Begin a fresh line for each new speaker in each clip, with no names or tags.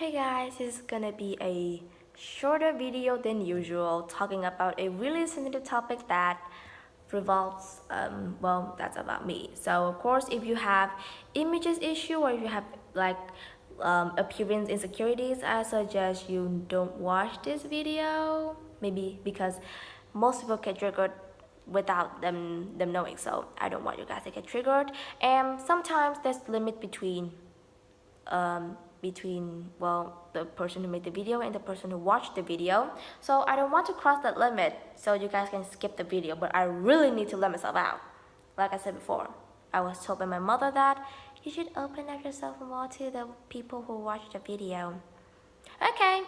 Hey guys, this is gonna be a shorter video than usual, talking about a really sensitive topic that revolves, that's about me. So of course, if you have images issue or if you have like appearance insecurities, I suggest you don't watch this video. Maybe because most people get triggered without them knowing. So I don't want you guys to get triggered. And sometimes there's limit between the person who made the video and the person who watched the video. So I don't want to cross that limit, so you guys can skip the video, but I really need to let myself out. Like I said before, I was told by my mother that you should open up yourself more to the people who watch the video. Okay.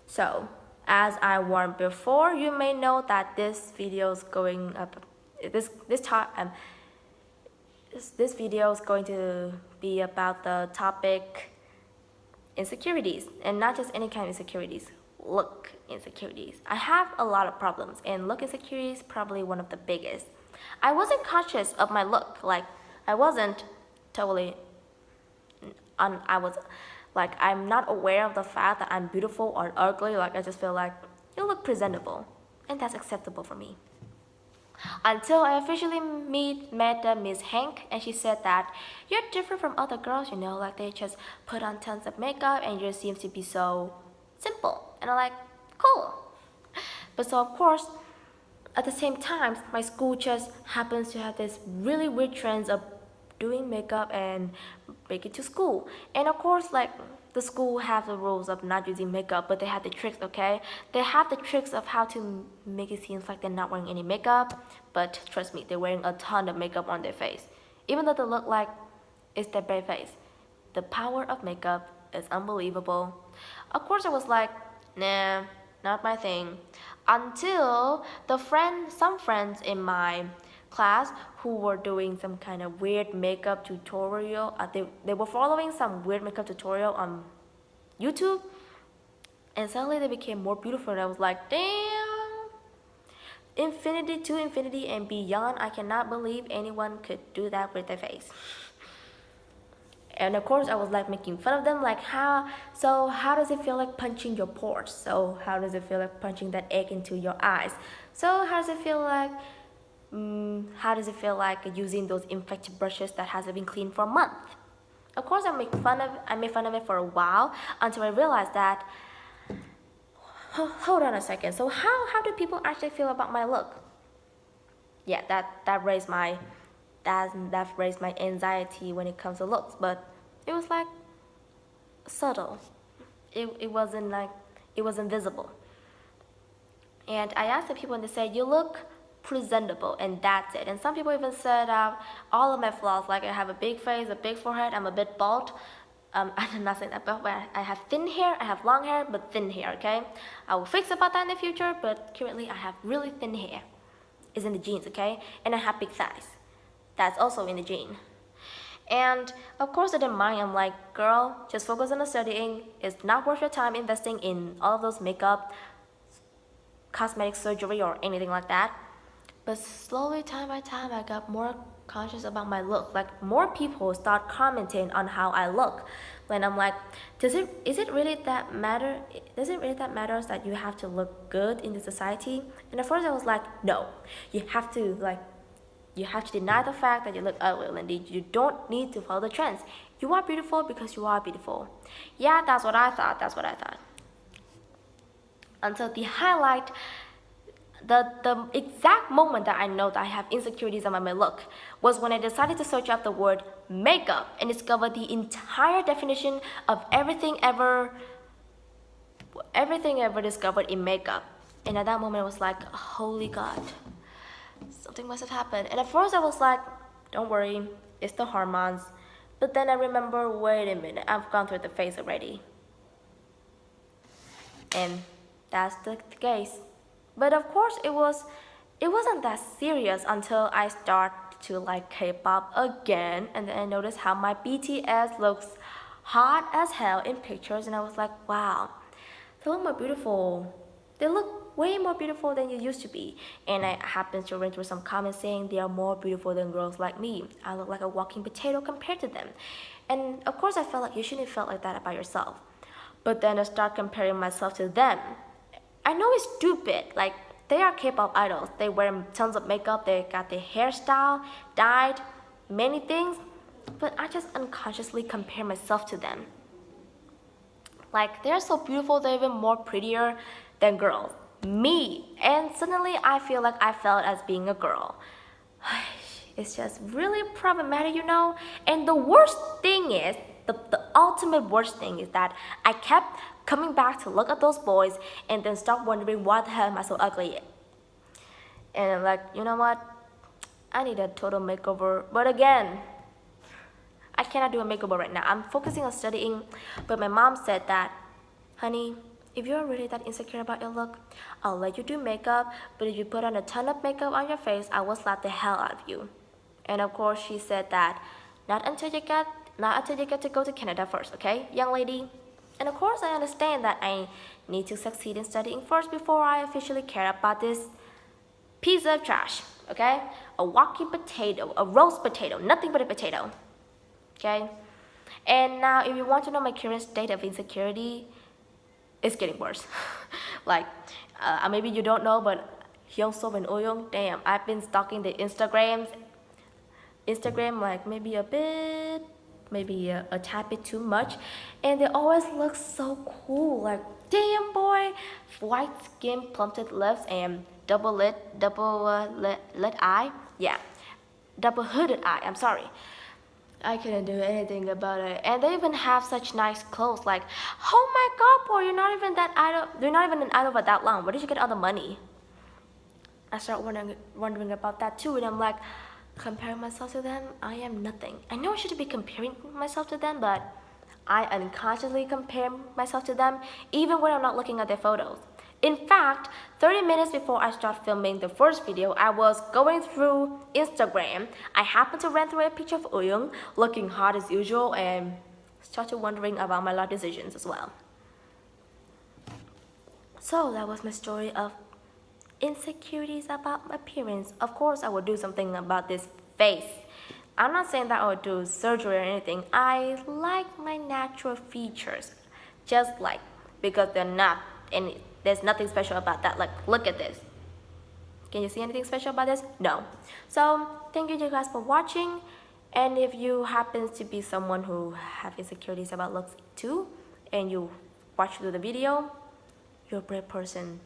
So as I warned before, you may know that this video is going up this video is going to be about the topic insecurities, and not just any kind of insecurities, look insecurities. I have a lot of problems, and look insecurities is probably one of the biggest. I wasn't conscious of my look, like I wasn't totally I was like, I'm not aware of the fact that I'm beautiful or ugly. Like I just feel like you look presentable, and that's acceptable for me. Until I officially met Miss Hank, and she said that you're different from other girls, like they just put on tons of makeup and you seem to be so simple. And I'm like, cool. But so of course, at the same time, my school just happens to have this really weird trends of doing makeup and bring it to school. And of course, like, the school have the rules of not using makeup, but they have the tricks, okay? They have the tricks of how to make it seem like they're not wearing any makeup, but trust me, they're wearing a ton of makeup on their face. Even though they look like it's their bare face. The power of makeup is unbelievable. Of course, I was like, nah, not my thing. Until some friends in my class who were doing some kind of weird makeup tutorial. They were following some weird makeup tutorial on YouTube, and suddenly they became more beautiful, and I was like, damn, infinity to infinity and beyond. I cannot believe anyone could do that with their face. And of course I was like making fun of them, like how does it feel like punching your pores? So how does it feel like punching that egg into your eyes? So how does it feel like using those infected brushes that hasn't been cleaned for a month? Of course, I made fun of it for a while until I realized that. Hold on a second. So how do people actually feel about my look? Yeah, that raised my anxiety when it comes to looks, but it was like subtle. It wasn't visible. And I asked the people, and they said, you look presentable, and that's it. And some people even said all of my flaws, like I have a big face, a big forehead, I'm a bit bald. I'm not saying that, but I have thin hair, I have long hair, but thin hair, okay? I will fix about that in the future, but currently I have really thin hair. It's in the genes, okay? And I have big thighs. That's also in the gene. And of course I didn't mind. I'm like, girl, just focus on the studying. It's not worth your time investing in all of those makeup, cosmetic surgery, or anything like that. But slowly, time by time, I got more conscious about my look. Like, more people start commenting on how I look. When I'm like, does it really that matter that you have to look good in the society? And at first I was like, no, you have to deny the fact that you look ugly, Lindy. You don't need to follow the trends. You are beautiful because you are beautiful. Yeah, that's what I thought. Until the highlight, the exact moment that I know that I have insecurities about my look was when I decided to search up the word makeup and discover the entire definition of everything ever discovered in makeup. And at that moment I was like, holy God, something must have happened. And at first I was like, don't worry, it's the hormones. But then I remember, wait a minute, I've gone through the phase already. And that's the case. But of course it wasn't that serious until I start to like K-pop again, and then I noticed how my BTS looks hot as hell in pictures, and I was like, wow, they look more beautiful. They look way more beautiful than you used to be. And I happened to read through some comments saying they are more beautiful than girls like me. I look like a walking potato compared to them. And of course I felt like you shouldn't feel like that about yourself. But then I start comparing myself to them. I know it's stupid, like they are K-pop idols. They wear tons of makeup, they got their hairstyle, dyed, many things. But I just unconsciously compare myself to them. Like they're so beautiful, they're even more prettier than girls. Me. And suddenly I feel like I felt as being a girl. It's just really problematic, you know? And the worst thing is, the ultimate worst thing is that I kept coming back to look at those boys and then start wondering why the hell am I so ugly? And I'm like, you know what? I need a total makeover. But again, I cannot do a makeover right now. I'm focusing on studying. But my mom said that, honey, if you're really that insecure about your look, I'll let you do makeup. But if you put on a ton of makeup on your face, I will slap the hell out of you. And of course, she said that not until you get to go to Canada first, okay, young lady? And of course, I understand that I need to succeed in studying first before I officially care about this piece of trash, okay? A walking potato, a roast potato, nothing but a potato, okay? And now, if you want to know my current state of insecurity, it's getting worse. Like, maybe you don't know, but Hyunsoo and Ooyoung, damn, I've been stalking the Instagram like maybe a bit, maybe a tad bit too much, and they always look so cool. Like, damn boy, white skin, plumped lips, and double lid eye. Yeah, double hooded eye. I'm sorry. I couldn't do anything about it. And they even have such nice clothes. Like, oh my god, boy, you're not even that idol. You're not even an idol for that long. Where did you get all the money? I start wondering about that too, and I'm like, comparing myself to them, I am nothing. I know I shouldn't be comparing myself to them, but I unconsciously compare myself to them, even when I'm not looking at their photos. In fact, 30 minutes before I start filming the first video, I was going through Instagram. I happened to run through a picture of Ooyoung, looking hot as usual, and started wondering about my life decisions as well. So that was my story of insecurities about my appearance. Of course, I would do something about this face. I'm not saying that I would do surgery or anything. I like my natural features, just like, because they're not any. There's nothing special about that. Like, look at this. Can you see anything special about this? No. So thank you guys for watching. And if you happen to be someone who have insecurities about looks too, and you watch through the video, you're a brave person.